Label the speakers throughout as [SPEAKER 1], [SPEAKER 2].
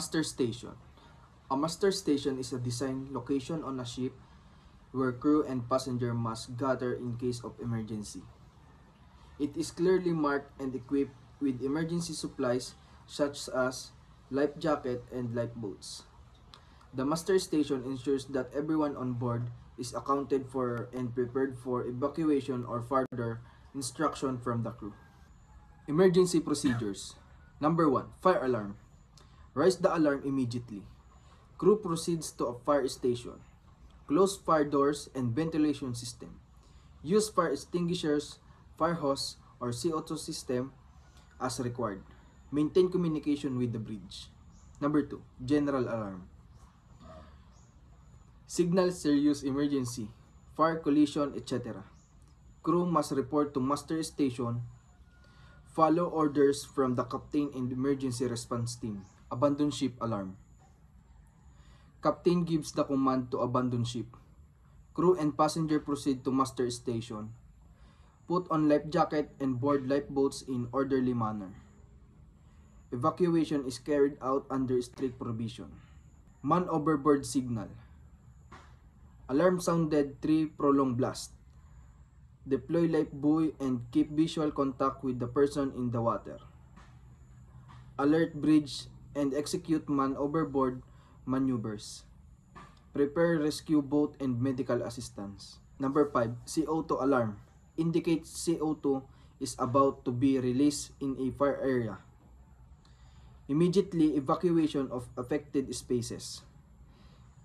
[SPEAKER 1] Muster station. A muster station is a designed location on a ship where crew and passenger must gather in case of emergency. It is clearly marked and equipped with emergency supplies such as life jacket and lifeboats. The muster station ensures that everyone on board is accounted for and prepared for evacuation or further instruction from the crew. Emergency procedures. Number 1. Fire alarm. Raise the alarm immediately. Crew proceeds to a fire station. Close fire doors and ventilation system. Use fire extinguishers, fire hose, or CO2 system as required. Maintain communication with the bridge. Number 2. General alarm. Signal serious emergency, fire, collision, etc. Crew must report to muster station. Follow orders from the captain and emergency response team. Abandon ship alarm. Captain gives the command to abandon ship. Crew and passenger proceed to muster station. Put on life jacket and board lifeboats in orderly manner. Evacuation is carried out under strict provision. Man overboard signal. Alarm sounded 3 prolonged blast. Deploy life buoy and keep visual contact with the person in the water. Alert bridge and execute man overboard maneuvers. Prepare rescue boat and medical assistance. Number 5. CO2 alarm. Indicates CO2 is about to be released in a fire area. Immediately evacuation of affected spaces.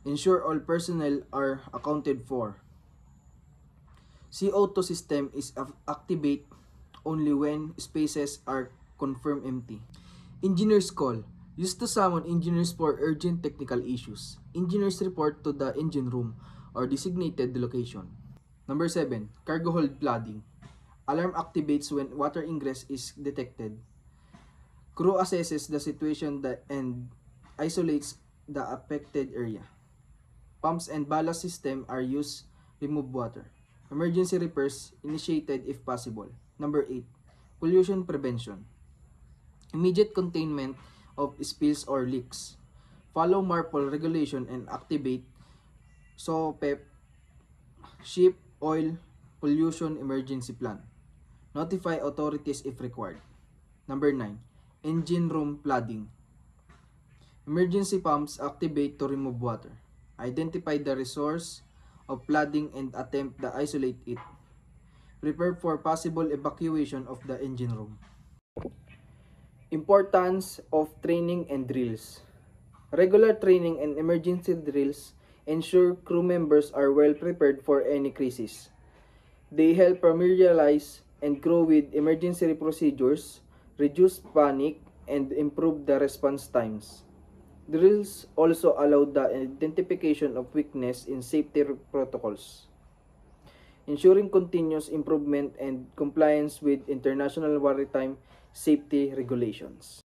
[SPEAKER 1] Ensure all personnel are accounted for. CO2 system is activate only when spaces are confirmed empty. Engineers call. Used to summon engineers for urgent technical issues. Engineers report to the engine room or designated location. Number 7. Cargo hold flooding. Alarm activates when water ingress is detected. Crew assesses the situation and isolates the affected area. Pumps and ballast system are used to remove water. Emergency repairs initiated if possible. Number 8. Pollution prevention. Immediate containment of spills or leaks. Follow MARPOL regulation and activate SOPEP ship oil pollution emergency plan. Notify authorities if required. Number 9. Engine room flooding. Emergency pumps activate to remove water. Identify the resource of flooding and attempt to isolate it. Prepare for possible evacuation of the engine room. Importance of training and drills. Regular training and emergency drills ensure crew members are well prepared for any crisis. They help familiarize and grow with emergency procedures, reduce panic, and improve the response times. Drills also allow the identification of weakness in safety protocols, ensuring continuous improvement and compliance with international maritime safety regulations.